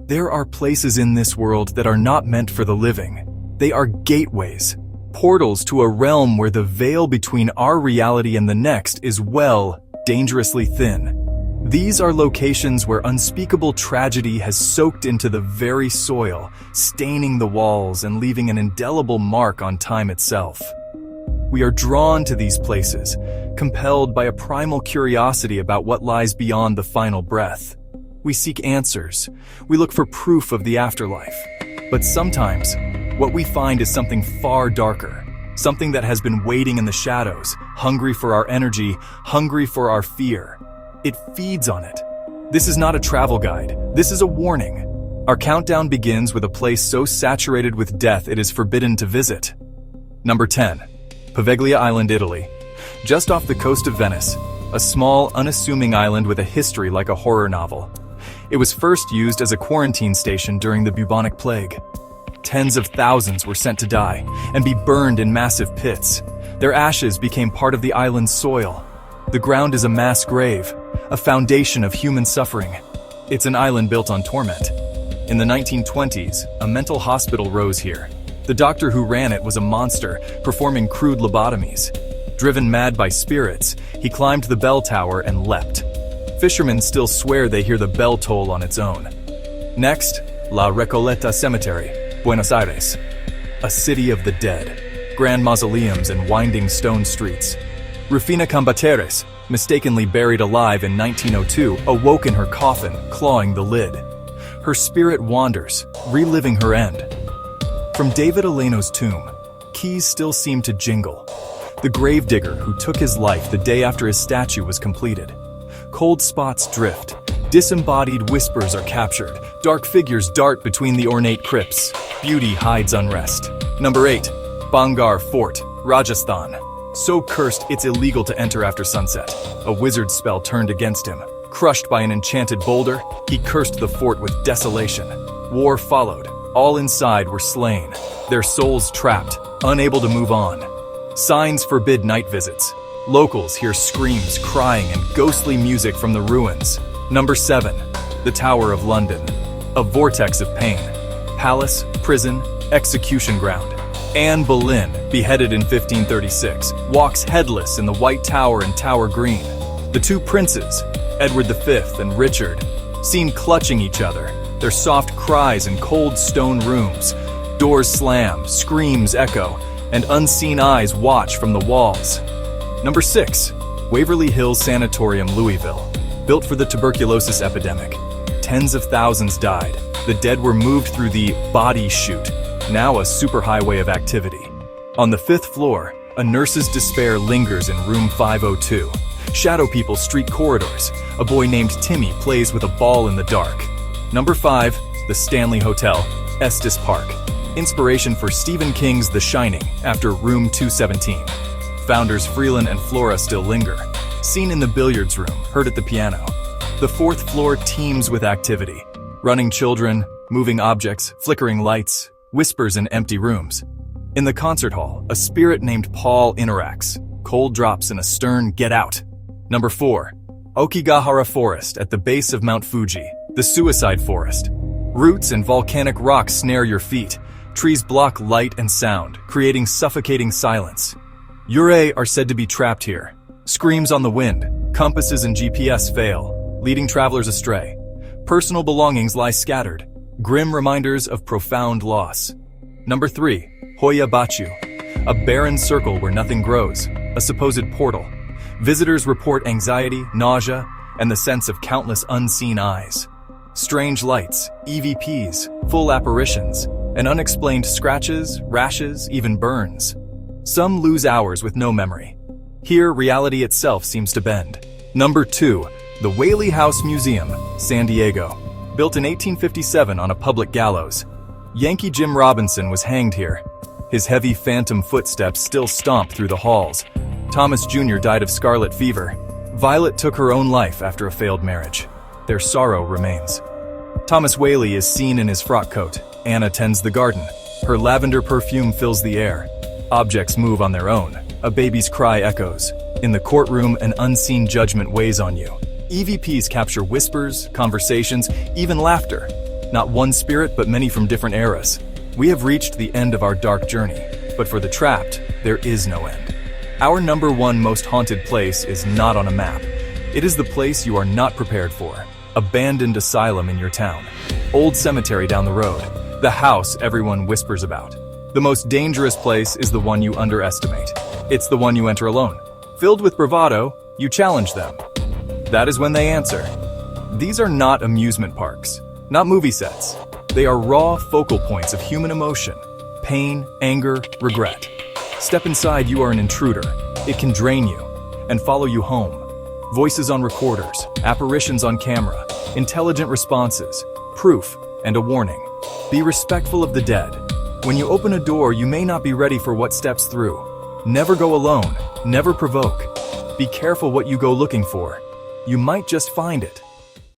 There are places in this world that are not meant for the living. They are gateways, portals to a realm where the veil between our reality and the next is, well, dangerously thin. These are locations where unspeakable tragedy has soaked into the very soil, staining the walls and leaving an indelible mark on time itself. We are drawn to these places, compelled by a primal curiosity about what lies beyond the final breath. We seek answers. We look for proof of the afterlife. But sometimes, what we find is something far darker, something that has been waiting in the shadows, hungry for our energy, hungry for our fear. It feeds on it. This is not a travel guide. This is a warning. Our countdown begins with a place so saturated with death it is forbidden to visit. Number 10. Poveglia Island, Italy. Just off the coast of Venice, a small, unassuming island with a history like a horror novel. It was first used as a quarantine station during the bubonic plague. Tens of thousands were sent to die and be burned in massive pits. Their ashes became part of the island's soil. The ground is a mass grave, a foundation of human suffering. It's an island built on torment. In the 1920s, a mental hospital rose here. The doctor who ran it was a monster, performing crude lobotomies. Driven mad by spirits, he climbed the bell tower and leapt. Fishermen still swear they hear the bell toll on its own. Next, La Recoleta Cemetery, Buenos Aires. A city of the dead. Grand mausoleums and winding stone streets. Rufina Cambateres, mistakenly buried alive in 1902, awoke in her coffin, clawing the lid. Her spirit wanders, reliving her end. From David Eleno's tomb, keys still seem to jingle. The gravedigger who took his life the day after his statue was completed. Cold spots drift. Disembodied whispers are captured. Dark figures dart between the ornate crypts. Beauty hides unrest. Number 8. Bhangarh Fort, Rajasthan. So cursed it's illegal to enter after sunset. A wizard spell turned against him. Crushed by an enchanted boulder, he cursed the fort with desolation. War followed. All inside were slain. Their souls trapped, unable to move on. Signs forbid night visits. Locals hear screams, crying, and ghostly music from the ruins. Number 7. The Tower of London. A vortex of pain. Palace, prison, execution ground. Anne Boleyn, beheaded in 1536, walks headless in the White Tower and Tower Green. The two princes, Edward V and Richard, seen clutching each other, their soft cries in cold stone rooms. Doors slam, screams echo, and unseen eyes watch from the walls. Number 6. Waverly Hills Sanatorium, Louisville. Built for the tuberculosis epidemic. Tens of thousands died. The dead were moved through the body chute, now a superhighway of activity. On the 5th floor, a nurse's despair lingers in room 502. Shadow people streak corridors. A boy named Timmy plays with a ball in the dark. Number 5. The Stanley Hotel, Estes Park. Inspiration for Stephen King's The Shining after room 217. Founders Freeland and Flora still linger. Seen in the billiards room, heard at the piano. The 4th floor teems with activity. Running children, moving objects, flickering lights, whispers in empty rooms. In the concert hall, a spirit named Paul interacts. Cold drops in a stern "get out." Number 4. Aokigahara Forest at the base of Mount Fuji, the suicide forest. Roots and volcanic rocks snare your feet. Trees block light and sound, creating suffocating silence. Eerie are said to be trapped here. Screams on the wind, compasses and GPS fail, leading travelers astray. Personal belongings lie scattered, grim reminders of profound loss. Number 3. Hoia, Baciu. A barren circle where nothing grows, a supposed portal. Visitors report anxiety, nausea, and the sense of countless unseen eyes. Strange lights, EVPs, full apparitions, and unexplained scratches, rashes, even burns. Some lose hours with no memory. Here, reality itself seems to bend. Number 2. The Whaley House Museum, San Diego. Built in 1857 on a public gallows. Yankee Jim Robinson was hanged here. His heavy phantom footsteps still stomp through the halls. Thomas Jr. died of scarlet fever. Violet took her own life after a failed marriage. Their sorrow remains. Thomas Whaley is seen in his frock coat. Anna tends the garden. Her lavender perfume fills the air. Objects move on their own. A baby's cry echoes. In the courtroom, an unseen judgment weighs on you. EVPs capture whispers, conversations, even laughter. Not one spirit, but many from different eras. We have reached the end of our dark journey, but for the trapped, there is no end. Our number one most haunted place is not on a map. It is the place you are not prepared for. Abandoned asylum in your town. Old cemetery down the road. The house everyone whispers about. The most dangerous place is the one you underestimate. It's the one you enter alone. Filled with bravado, you challenge them. That is when they answer. These are not amusement parks, not movie sets. They are raw focal points of human emotion, pain, anger, regret. Step inside, you are an intruder. It can drain you and follow you home. Voices on recorders, apparitions on camera, intelligent responses, proof, and a warning. Be respectful of the dead. When you open a door, you may not be ready for what steps through. Never go alone, never provoke. Be careful what you go looking for. You might just find it.